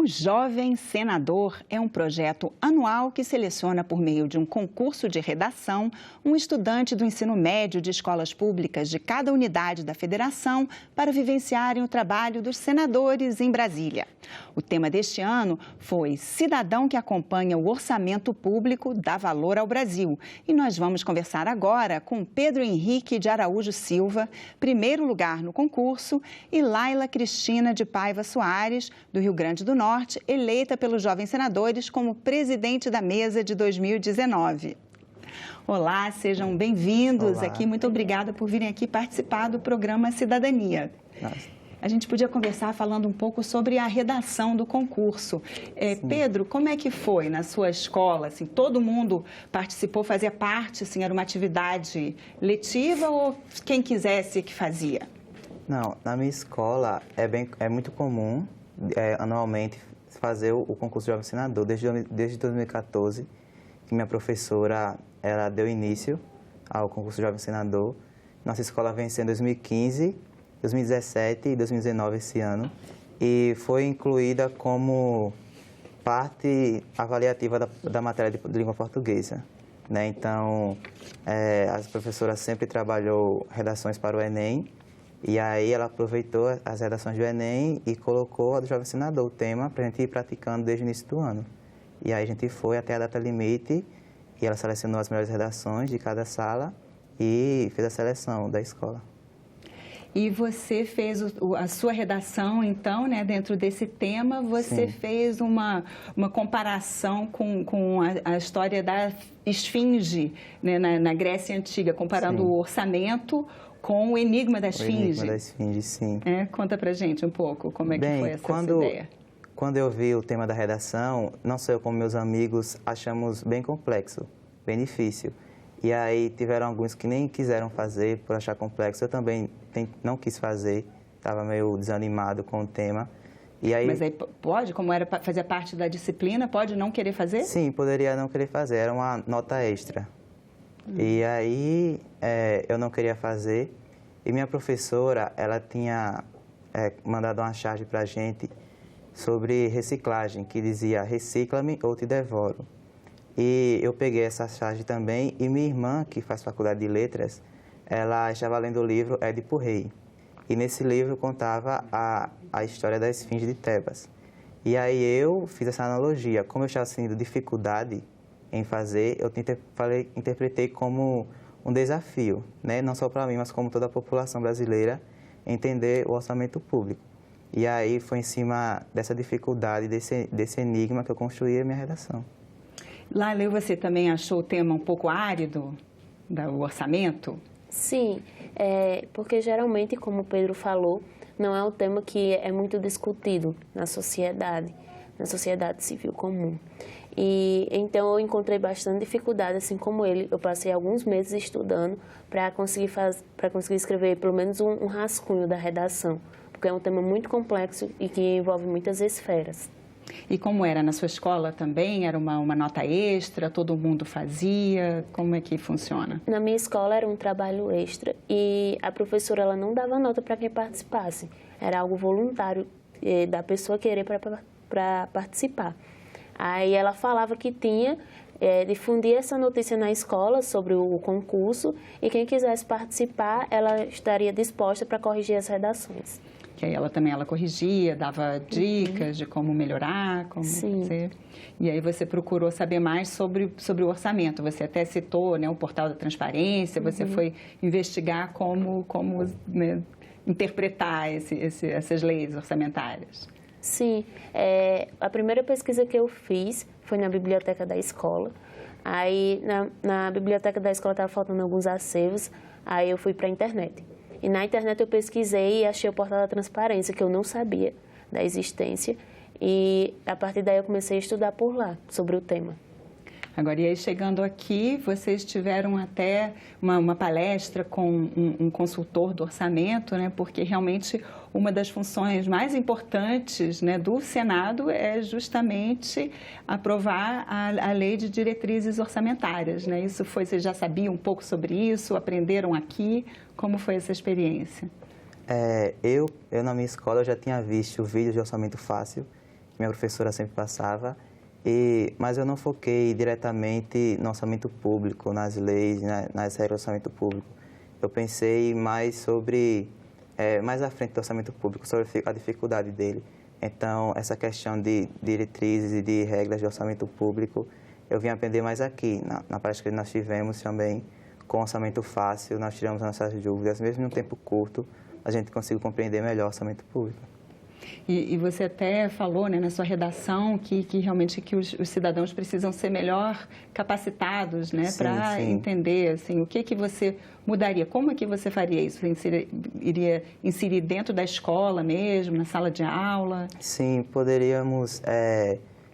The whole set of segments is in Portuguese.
O Jovem Senador é um projeto anual que seleciona, por meio de um concurso de redação, um estudante do ensino médio de escolas públicas de cada unidade da federação para vivenciarem o trabalho dos senadores em Brasília. O tema deste ano foi Cidadão que acompanha o orçamento público dá valor ao Brasil. E nós vamos conversar agora com Pedro Henrique de Araújo Silva, primeiro lugar no concurso, e Laila Cristina de Paiva Soares, do Rio Grande do Norte, eleita pelos Jovens Senadores como presidente da mesa de 2019. Olá, sejam bem-vindos aqui. Muito obrigada por virem aqui participar do programa Cidadania. A gente podia conversar falando um pouco sobre a redação do concurso. Pedro, como é que foi na sua escola? Assim, todo mundo participou, fazia parte, assim, era uma atividade letiva ou quem quisesse que fazia? Não, na minha escola é muito comum, anualmente, fazer o concurso de Jovem Senador, desde 2014, que minha professora ela deu início ao concurso de Jovem Senador. Nossa escola venceu em 2015, 2017 e 2019 esse ano, e foi incluída como parte avaliativa da matéria de língua portuguesa, né? Então, a professora sempre trabalhou redações para o Enem, e aí ela aproveitou as redações do Enem e colocou a do Jovem Senador, o tema, para a gente ir praticando desde o início do ano. E aí a gente foi até a data limite e ela selecionou as melhores redações de cada sala e fez a seleção da escola. E você fez a sua redação, então, né, dentro desse tema, você fez uma comparação com a história da esfinge, né, na Grécia Antiga, comparando o orçamento com o enigma da esfinge. O enigma da esfinge, sim. Conta pra gente um pouco como é que foi essa ideia. Quando eu vi o tema da redação, não só eu como meus amigos achamos bem complexo, bem difícil. E aí tiveram alguns que nem quiseram fazer por achar complexo. Eu também não quis fazer, estava meio desanimado com o tema. E aí... Mas aí pode, como fazia parte da disciplina, pode não querer fazer? Sim, poderia não querer fazer, era uma nota extra. E aí eu não queria fazer. E minha professora, ela tinha mandado uma charge para a gente sobre reciclagem, que dizia recicla-me ou te devoro. E eu peguei essa charge também, e minha irmã, que faz faculdade de letras, ela estava lendo o livro Édipo Rei. E nesse livro contava a história da esfinge de Tebas. E aí eu fiz essa analogia. Como eu estava sentindo dificuldade em fazer, eu interpretei como um desafio, né? Não só para mim, mas como toda a população brasileira, entender o orçamento público. E aí foi em cima dessa dificuldade, desse enigma que eu construí a minha redação. Laila, você também achou o tema um pouco árido do orçamento? Sim, porque geralmente, como o Pedro falou, não é um tema que é muito discutido na sociedade civil comum. E então eu encontrei bastante dificuldade, assim como ele. Eu passei alguns meses estudando para conseguir escrever pelo menos um rascunho da redação, porque é um tema muito complexo e que envolve muitas esferas. E como era na sua escola também? Era uma nota extra? Todo mundo fazia? Como é que funciona? Na minha escola era um trabalho extra e a professora ela não dava nota para quem participasse. Era algo voluntário da pessoa querer para participar. Aí ela falava que tinha, difundir essa notícia na escola sobre o concurso e quem quisesse participar, ela estaria disposta para corrigir as redações. Que aí ela corrigia, dava dicas de como melhorar, como fazer. E aí você procurou saber mais sobre o orçamento. Você até citou, né, o portal da transparência, você foi investigar como né, interpretar essas leis orçamentárias. Sim, a primeira pesquisa que eu fiz foi na biblioteca da escola. Aí na biblioteca da escola estava faltando alguns acervos, aí eu fui para a internet. E na internet eu pesquisei e achei o portal da transparência, que eu não sabia da existência. E a partir daí eu comecei a estudar por lá, sobre o tema. Agora, e aí chegando aqui, vocês tiveram até uma palestra com um consultor do orçamento, né? Porque realmente uma das funções mais importantes, né, do Senado é justamente aprovar a lei de diretrizes orçamentárias, né? Isso foi, vocês já sabiam um pouco sobre isso, aprenderam aqui? Como foi essa experiência? Eu na minha escola, eu já tinha visto vídeos de orçamento fácil minha professora sempre passava, mas eu não foquei diretamente no orçamento público, nas leis, nas regras do orçamento público. Eu pensei mais sobre, mais à frente do orçamento público, sobre a dificuldade dele. Então, essa questão de diretrizes e de regras de orçamento público, eu vim aprender mais aqui. Na prática que nós tivemos também, com orçamento fácil, nós tiramos as nossas dúvidas, mesmo em um tempo curto, a gente conseguiu compreender melhor o orçamento público. E você até falou, né, na sua redação que realmente que os cidadãos precisam ser melhor capacitados, né, para entender assim, o que você mudaria. Como é que você faria isso? Você iria inserir dentro da escola mesmo, na sala de aula? Sim, poderíamos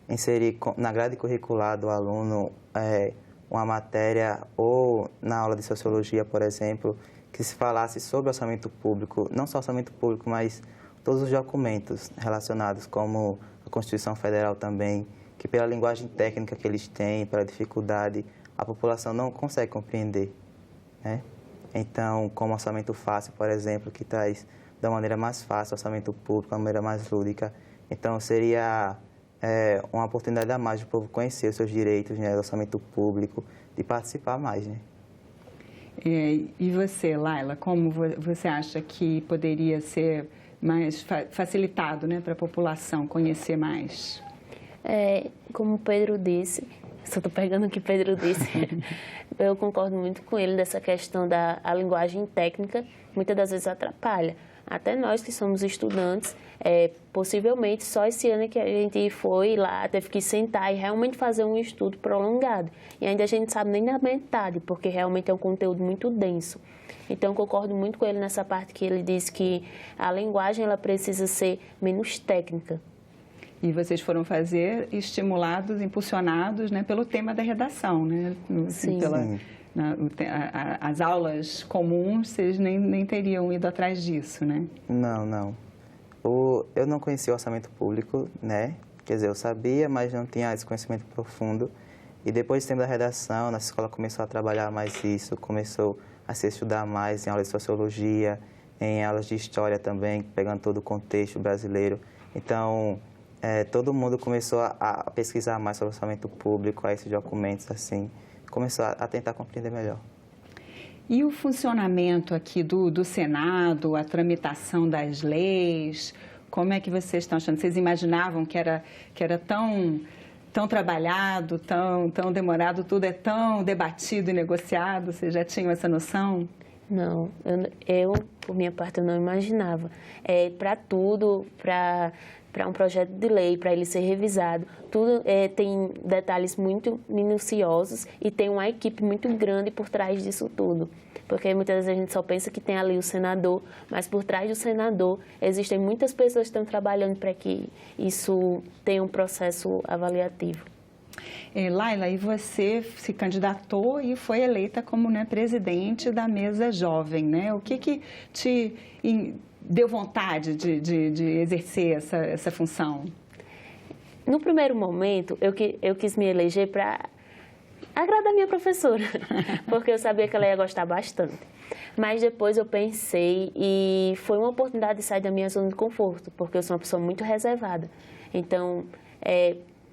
inserir na grade curricular do aluno uma matéria ou na aula de sociologia, por exemplo, que se falasse sobre orçamento público, não só orçamento público, mas todos os documentos relacionados, como a Constituição Federal também, que pela linguagem técnica que eles têm, pela dificuldade, a população não consegue compreender, né? Então, como orçamento fácil, por exemplo, que traz da maneira mais fácil o orçamento público, da maneira mais lúdica. Então, seria uma oportunidade a mais do povo conhecer os seus direitos, né, do orçamento público, de participar mais, né? E você, Laila, como você acha que poderia ser mais facilitado, né, para a população conhecer mais? Como o Pedro disse, só estou pegando o que Pedro disse, eu concordo muito com ele dessa questão da linguagem técnica, muitas das vezes atrapalha. Até nós que somos estudantes, possivelmente só esse ano que a gente foi lá, teve que sentar e realmente fazer um estudo prolongado. E ainda a gente não sabe nem da metade, porque realmente é um conteúdo muito denso. Então, eu concordo muito com ele nessa parte que ele diz que a linguagem ela precisa ser menos técnica. E vocês foram fazer estimulados, impulsionados, né, pelo tema da redação, né? Sim. As aulas comuns, vocês nem teriam ido atrás disso, né? Não. Eu não conhecia o orçamento público, né? Quer dizer, eu sabia, mas não tinha esse conhecimento profundo. E depois do tempo da redação, nossa escola começou a trabalhar mais isso, começou a se estudar mais em aulas de sociologia, em aulas de história também, pegando todo o contexto brasileiro. Então, todo mundo começou a pesquisar mais sobre o orçamento público, a esses documentos, assim, começou a tentar compreender melhor. E o funcionamento aqui do Senado, a tramitação das leis, como é que vocês estão achando? Vocês imaginavam que era tão trabalhado, tão demorado, tudo é tão debatido e negociado? Vocês já tinham essa noção? Não, eu por minha parte, eu não imaginava. Para tudo, para um projeto de lei, para ele ser revisado, tudo tem detalhes muito minuciosos e tem uma equipe muito grande por trás disso tudo. Porque muitas vezes a gente só pensa que tem ali o senador, mas por trás do senador existem muitas pessoas que estão trabalhando para que isso tenha um processo avaliativo. Laila, e você se candidatou e foi eleita como, né, presidente da Mesa Jovem, né? O que te deu vontade de exercer essa função? No primeiro momento, eu quis me eleger para agradar a minha professora, porque eu sabia que ela ia gostar bastante. Mas depois eu pensei e foi uma oportunidade de sair da minha zona de conforto, porque eu sou uma pessoa muito reservada. Então,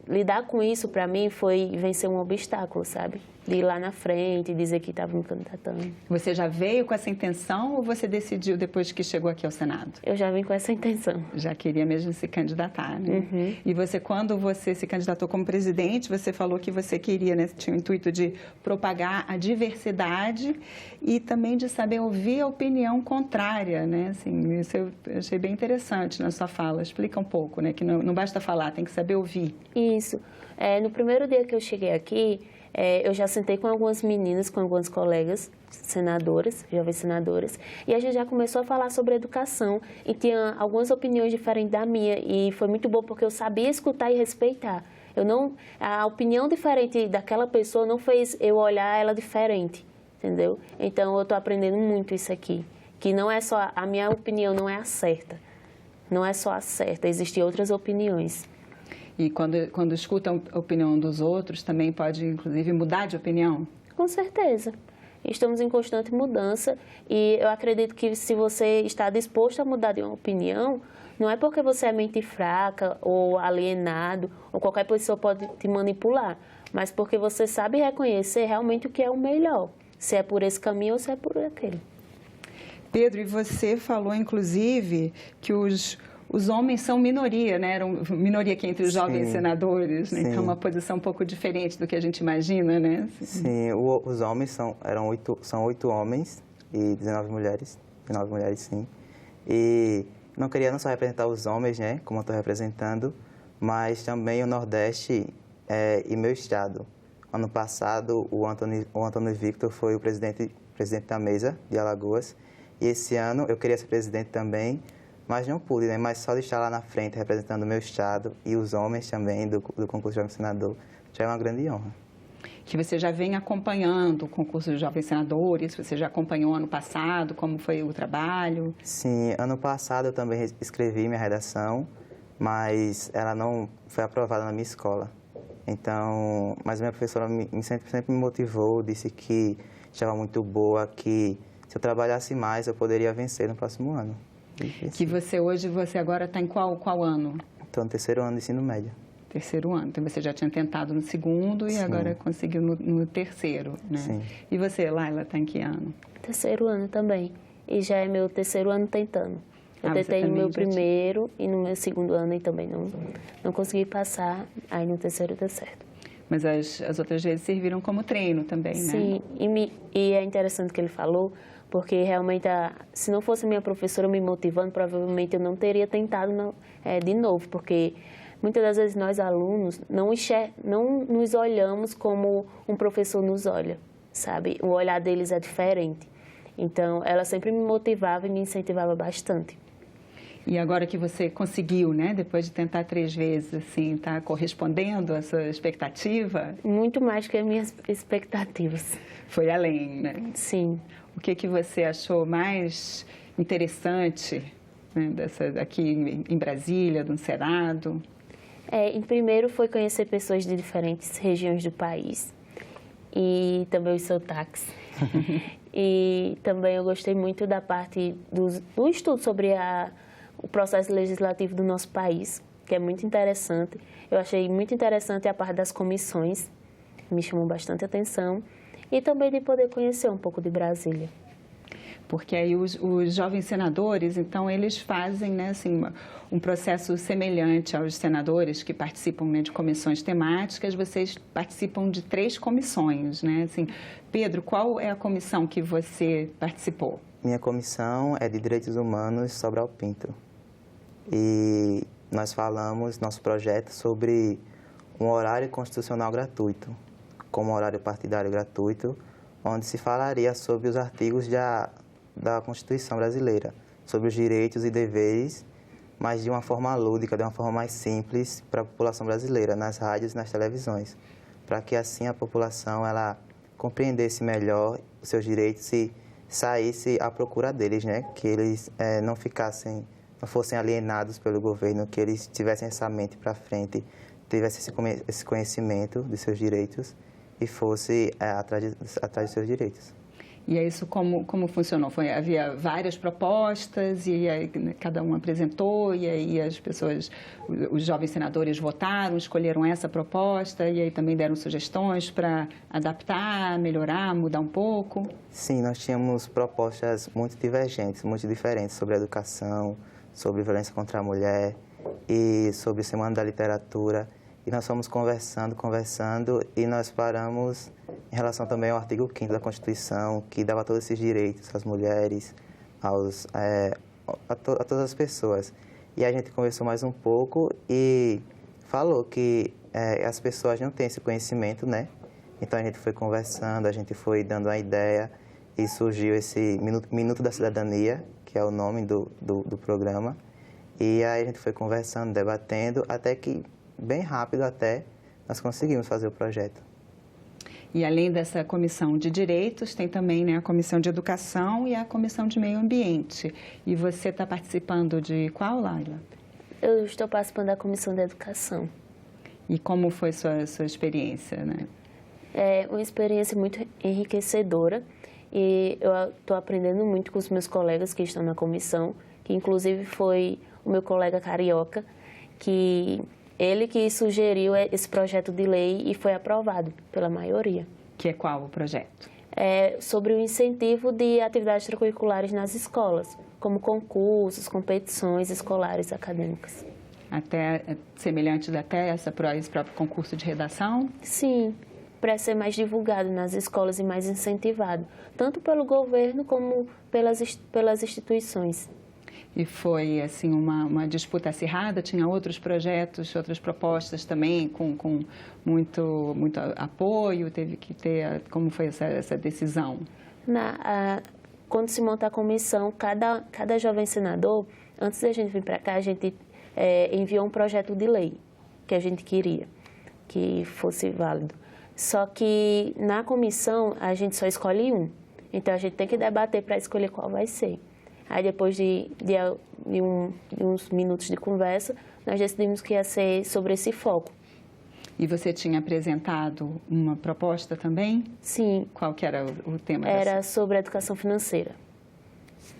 lidar com isso, para mim, foi vencer um obstáculo, sabe? De ir lá na frente e dizer que estava me candidatando. Você já veio com essa intenção ou você decidiu depois que chegou aqui ao Senado? Eu já vim com essa intenção. Já queria mesmo se candidatar, né? Uhum. E você, quando você se candidatou como presidente, você falou que você queria, né, tinha o intuito de propagar a diversidade e também de saber ouvir a opinião contrária, né? Assim, isso eu achei bem interessante na sua fala. Explica um pouco, né? Que não basta falar, tem que saber ouvir. Isso. No primeiro dia que eu cheguei aqui, eu já sentei com algumas meninas, com algumas colegas senadoras, jovens senadoras, e a gente já começou a falar sobre educação e tinha algumas opiniões diferentes da minha e foi muito bom porque eu sabia escutar e respeitar. A opinião diferente daquela pessoa não fez eu olhar ela diferente, entendeu? Então eu estou aprendendo muito isso aqui, que não é só a minha opinião não é a certa, não é só a certa, existem outras opiniões. E quando escuta a opinião dos outros, também pode, inclusive, mudar de opinião? Com certeza. estamos em constante mudança e eu acredito que se você está disposto a mudar de uma opinião, não é porque você é mente fraca ou alienado ou qualquer pessoa pode te manipular, mas porque você sabe reconhecer realmente o que é o melhor, se é por esse caminho ou se é por aquele. Pedro, e você falou, inclusive, que os homens são minoria, né? Eram minoria aqui entre os jovens senadores, né? Então, uma posição um pouco diferente do que a gente imagina, né? Sim, os homens são 8 homens e 19 mulheres. 19 mulheres, sim. E não queria não só representar os homens, né? Como eu estou representando, mas também o Nordeste e meu estado. Ano passado, o Antônio Victor foi o presidente da mesa de Alagoas. E esse ano eu queria ser presidente também, mas não pude, né? Mas só de estar lá na frente representando o meu estado e os homens também do concurso de Jovem Senador já é uma grande honra. Que você já vem acompanhando o concurso de Jovens Senadores, você já acompanhou ano passado, como foi o trabalho? Sim, ano passado eu também escrevi minha redação, mas ela não foi aprovada na minha escola. Então, mas minha professora sempre me motivou, disse que estava muito boa, que se eu trabalhasse mais, eu poderia vencer no próximo ano. Que você agora está em qual ano? Estou no 3º ano de ensino médio. 3º ano. Então, você já tinha tentado no 2º e agora conseguiu no 3º, né? Sim. E você, Laila, está em que ano? 3º ano também. E já é meu 3º ano tentando. Eu tentei no meu primeiro e no meu 2º ano e também não consegui passar. Aí no 3º deu certo. Mas as outras vezes serviram como treino também, né? Sim, e é interessante o que ele falou, porque realmente, se não fosse minha professora me motivando, provavelmente eu não teria tentado de novo, porque muitas das vezes nós alunos não nos olhamos como um professor nos olha, sabe? O olhar deles é diferente. Então, ela sempre me motivava e me incentivava bastante. E agora que você conseguiu, né, depois de tentar 3 vezes, assim, está correspondendo à sua expectativa? Muito mais que as minhas expectativas. Foi além, né? Sim. O que você achou mais interessante, né, aqui em Brasília, no Senado? Em primeiro foi conhecer pessoas de diferentes regiões do país e também os sotaques. E também eu gostei muito da parte do estudo sobre o processo legislativo do nosso país, que é muito interessante. Eu achei muito interessante a parte das comissões, me chamou bastante atenção, e também de poder conhecer um pouco de Brasília. Porque aí os jovens senadores, então, eles fazem, né, assim, um processo semelhante aos senadores que participam, né, de comissões temáticas. Vocês participam de 3 comissões, né? Assim, Pedro, qual é a comissão que você participou? Minha comissão é de Direitos Humanos Sobral Pinto. E nós falamos, nosso projeto, sobre um horário constitucional gratuito, como horário partidário gratuito, onde se falaria sobre os artigos da Constituição brasileira, sobre os direitos e deveres, mas de uma forma lúdica, de uma forma mais simples para a população brasileira, nas rádios e nas televisões, para que assim a população ela compreendesse melhor os seus direitos e saísse à procura deles, né? Que eles não fossem alienados pelo governo, que eles tivessem essa mente para frente, tivessem esse conhecimento de seus direitos e fosse atrás de seus direitos. E é isso como funcionou? Havia várias propostas e aí cada um apresentou e aí as pessoas, os jovens senadores votaram, escolheram essa proposta e aí também deram sugestões para adaptar, melhorar, mudar um pouco? Sim, nós tínhamos propostas muito divergentes, muito diferentes sobre educação, sobre violência contra a mulher e sobre Semana da Literatura. E nós fomos conversando e nós paramos em relação também ao artigo 5º da Constituição, que dava todos esses direitos às mulheres, a todas as pessoas. E a gente conversou mais um pouco e falou que as pessoas não têm esse conhecimento, né? Então a gente foi conversando, a gente foi dando uma ideia e surgiu esse Minuto da Cidadania, que é o nome do programa. E aí a gente foi conversando, debatendo, até que, bem rápido até, nós conseguimos fazer o projeto. E além dessa comissão de direitos, tem também, né, a comissão de educação e a comissão de meio ambiente. E você está participando de qual, Laila? Eu estou participando da comissão de educação. E como foi sua experiência, né? É uma experiência muito enriquecedora e eu estou aprendendo muito com os meus colegas que estão na comissão, que inclusive foi o meu colega carioca, que ele que sugeriu esse projeto de lei e foi aprovado pela maioria. Que é qual o projeto? É sobre o incentivo de atividades extracurriculares nas escolas, como concursos, competições escolares acadêmicas. Até semelhante até esse próprio concurso de redação? Sim, para ser mais divulgado nas escolas e mais incentivado, tanto pelo governo como pelas instituições. E foi assim uma disputa acirrada? Tinha outros projetos, outras propostas também com muito apoio? Teve que ter... Como foi essa decisão? Quando se monta a comissão, cada jovem senador, antes da gente vir para cá, a gente enviou um projeto de lei que a gente queria que fosse válido. Só que na comissão a gente só escolhe um. Então a gente tem que debater para escolher qual vai ser. Aí depois de uns minutos de conversa, nós decidimos que ia ser sobre esse foco. E você tinha apresentado uma proposta também? Sim. Qual que era o tema? Era sobre a educação financeira.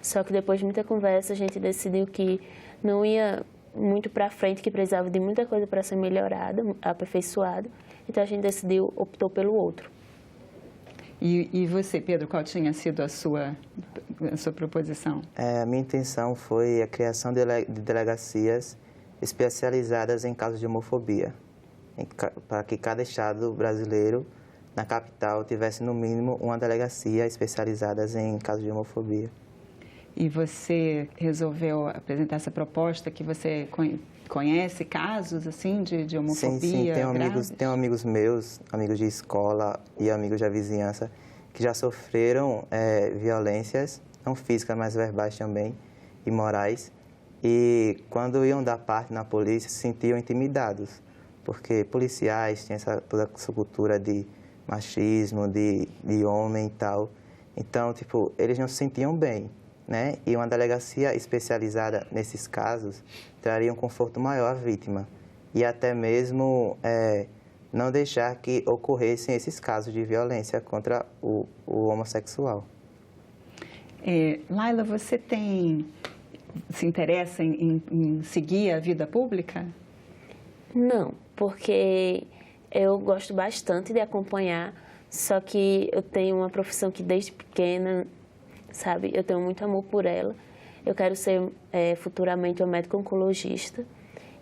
Só que depois de muita conversa, a gente decidiu que não ia muito para frente, que precisava de muita coisa para ser melhorada, aperfeiçoada. Então a gente optou pelo outro. E você, Pedro, qual tinha sido a sua proposição? A minha intenção foi a criação de delegacias especializadas em casos de homofobia, para que cada estado brasileiro, na capital, tivesse no mínimo uma delegacia especializada em casos de homofobia. E você resolveu apresentar essa proposta que você conhece casos assim de homofobia? Sim, tenho amigos meus, amigos de escola e amigos da vizinhança que já sofreram violências, não físicas, mas verbais também, e morais. E quando iam dar parte na polícia, se sentiam intimidados, porque policiais têm toda essa cultura de machismo, de homem e tal. Então, tipo, eles não se sentiam bem, né? E uma delegacia especializada nesses casos traria um conforto maior à vítima e até mesmo não deixar que ocorressem esses casos de violência contra o homossexual. Laila, você se interessa em seguir a vida pública? Não, porque eu gosto bastante de acompanhar, só que eu tenho uma profissão que desde pequena, sabe, eu tenho muito amor por ela. Eu quero ser futuramente uma médica oncologista,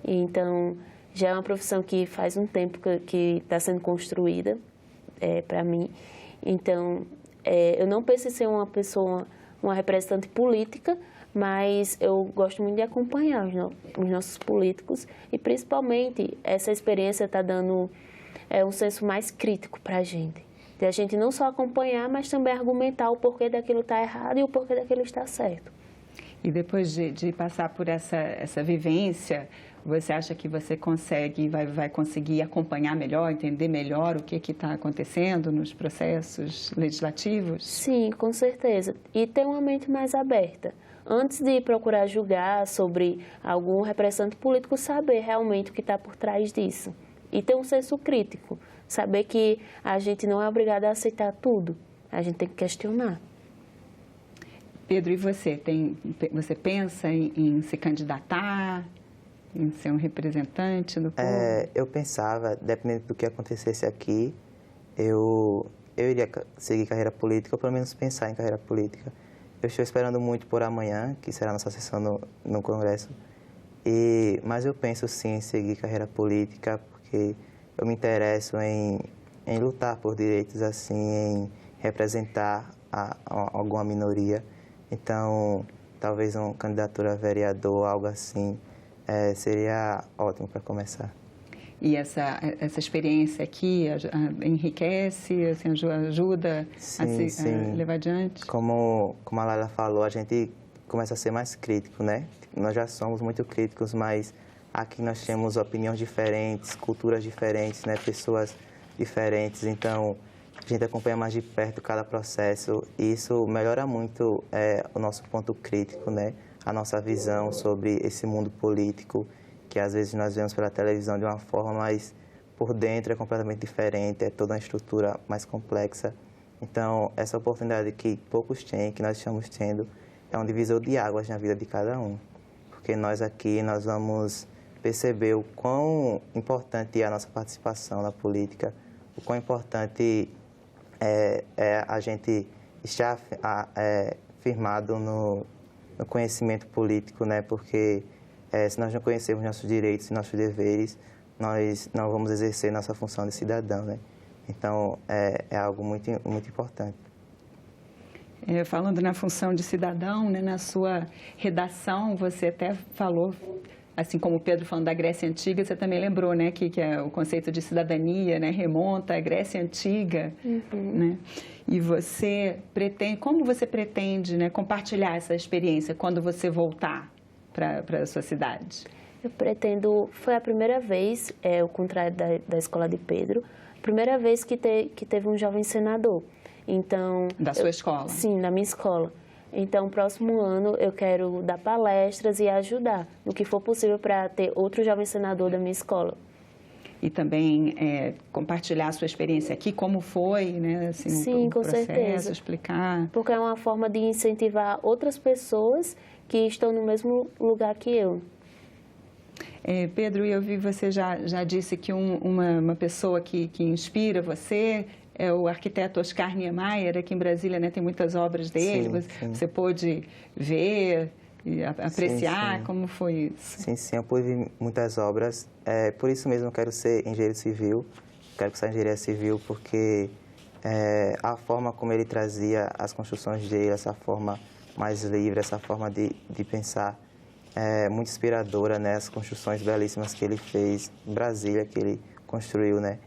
então já é uma profissão que faz um tempo que está sendo construída para mim. Então, eu não penso em ser uma representante política, mas eu gosto muito de acompanhar os nossos políticos e, principalmente, essa experiência está dando um senso mais crítico para a gente. De a gente não só acompanhar, mas também argumentar o porquê daquilo está errado e o porquê daquilo está certo. E depois de passar por essa vivência, você acha que você vai conseguir acompanhar melhor, entender melhor o que está acontecendo nos processos legislativos? Sim, com certeza. E ter uma mente mais aberta. Antes de procurar julgar sobre algum representante político, saber realmente o que está por trás disso. E ter um senso crítico. Saber que a gente não é obrigado a aceitar tudo. A gente tem que questionar. Pedro, e você? Você pensa em se candidatar, em ser um representante do povo? Eu pensava, dependendo do que acontecesse aqui, eu iria seguir carreira política, ou pelo menos pensar em carreira política. Eu estou esperando muito por amanhã, que será a nossa sessão no Congresso, mas eu penso sim em seguir carreira política, porque eu me interesso em lutar por direitos, assim, em representar alguma minoria. Então, talvez uma candidatura a vereador, algo assim, seria ótimo para começar. E essa experiência aqui enriquece, assim, ajuda a levar adiante? Como a Laila falou, a gente começa a ser mais crítico, né? Nós já somos muito críticos, mas aqui nós temos opiniões diferentes, culturas diferentes, né? Pessoas diferentes, então a gente acompanha mais de perto cada processo e isso melhora muito o nosso ponto crítico, né? A nossa visão sobre esse mundo político, que às vezes nós vemos pela televisão de uma forma, mas por dentro é completamente diferente, é toda uma estrutura mais complexa. Então, essa oportunidade que poucos têm, que nós estamos tendo, é um divisor de águas na vida de cada um. Porque nós aqui, nós vamos perceber o quão importante é a nossa participação na política, o quão importante é a gente estar firmado no conhecimento político, né? Porque se nós não conhecermos nossos direitos e nossos deveres, nós não vamos exercer nossa função de cidadão, né? Então, é algo muito, muito importante. Falando na função de cidadão, né, na sua redação, você até falou, assim como o Pedro falando da Grécia Antiga, você também lembrou, né, que o conceito de cidadania, né, remonta à Grécia Antiga, né? E você pretende, como você pretende, né, compartilhar essa experiência quando você voltar para a sua cidade? Eu pretendo, foi a primeira vez, ao contrário da escola de Pedro, a primeira vez que teve um jovem senador. Então, da sua escola? Sim, da minha escola. Então, próximo ano eu quero dar palestras e ajudar no que for possível para ter outro jovem senador da minha escola. E também compartilhar a sua experiência aqui, como foi, né? Assim, sim, com processo, certeza. Explicar. Porque é uma forma de incentivar outras pessoas que estão no mesmo lugar que eu. Pedro, eu vi você já disse que uma pessoa que inspira você é o arquiteto Oscar Niemeyer. Aqui em Brasília, né, tem muitas obras dele. Sim. Você pôde ver e apreciar. Sim. Como foi isso? Sim, eu pude ver muitas obras. Por isso mesmo eu quero ser engenheiro civil. Quero cursar engenharia civil porque a forma como ele trazia as construções dele, essa forma mais livre, essa forma de pensar, é muito inspiradora, né? As construções belíssimas que ele fez em Brasília, que ele construiu, né?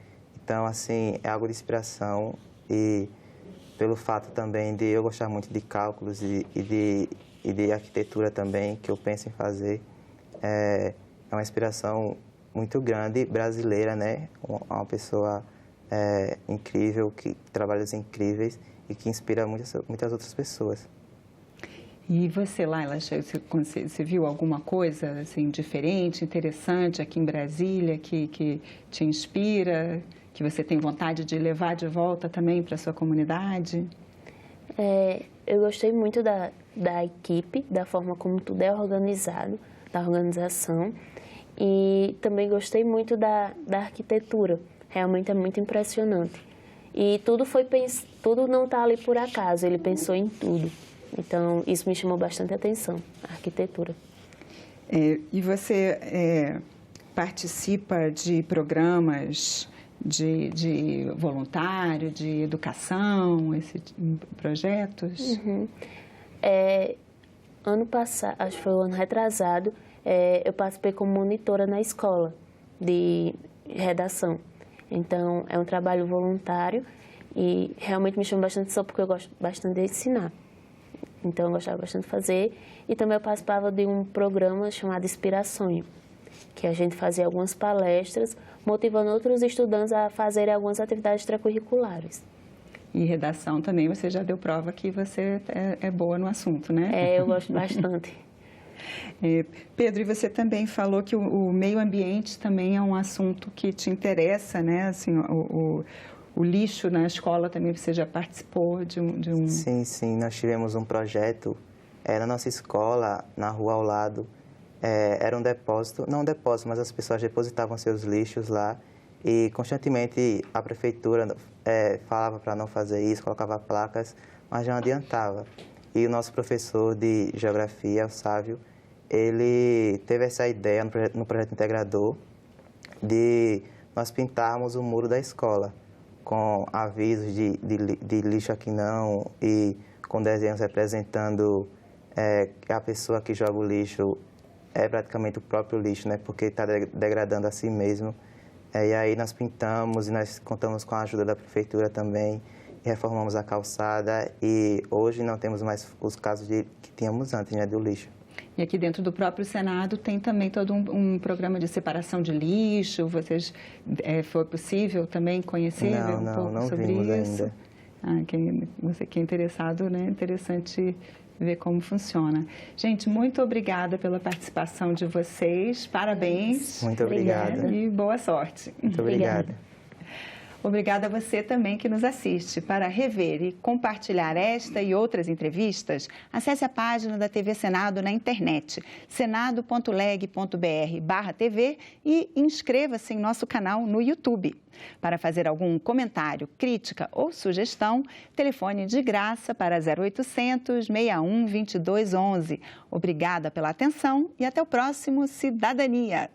Então, assim, é algo de inspiração e pelo fato também de eu gostar muito de cálculos e de arquitetura também, que eu penso em fazer, é uma inspiração muito grande, brasileira, né? Uma pessoa incrível, que trabalha incríveis e que inspira muitas outras pessoas. E você, Laila, você viu alguma coisa assim, diferente, interessante aqui em Brasília que te inspira, que você tem vontade de levar de volta também para a sua comunidade? Eu gostei muito da equipe, da forma como tudo é organizado, da organização. E também gostei muito da arquitetura. Realmente é muito impressionante. E tudo não está ali por acaso, ele pensou em tudo. Então, isso me chamou bastante atenção, a arquitetura. E você participa de programas de voluntário, de educação, projetos? Ano passado, acho que foi o ano retrasado, eu participei como monitora na escola de redação. Então, é um trabalho voluntário e realmente me chama bastante atenção porque eu gosto bastante de ensinar. Então, eu gostava bastante de fazer. E também eu participava de um programa chamado Inspirações, que a gente fazia algumas palestras, motivando outros estudantes a fazerem algumas atividades extracurriculares. E redação também, você já deu prova que você é boa no assunto, né? Eu gosto bastante. Pedro, e você também falou que o meio ambiente também é um assunto que te interessa, né? Assim, o lixo na escola também você já participou de um... Sim, nós tivemos um projeto na nossa escola, na rua ao lado, era um depósito, não um depósito, mas as pessoas depositavam seus lixos lá e constantemente a prefeitura falava para não fazer isso, colocava placas, mas não adiantava. E o nosso professor de geografia, o Sávio, ele teve essa ideia no projeto integrador de nós pintarmos o muro da escola com avisos de lixo aqui não e com desenhos representando que a pessoa que joga o lixo é praticamente o próprio lixo, né? Porque está degradando a si mesmo. E aí nós pintamos e nós contamos com a ajuda da prefeitura também, e reformamos a calçada e hoje não temos mais os casos que tínhamos antes, né, do lixo. E aqui dentro do próprio Senado tem também todo um programa de separação de lixo. Foi possível também conhecer um pouco sobre isso? Você que é interessado, né? Interessante ver como funciona. Gente, muito obrigada pela participação de vocês. Parabéns. Muito obrigada. E boa sorte. Muito obrigada. Obrigada a você também que nos assiste. Para rever e compartilhar esta e outras entrevistas, acesse a página da TV Senado na internet, senado.leg.br/TV e inscreva-se em nosso canal no YouTube. Para fazer algum comentário, crítica ou sugestão, telefone de graça para 0800 61 22 11. Obrigada pela atenção e até o próximo Cidadania.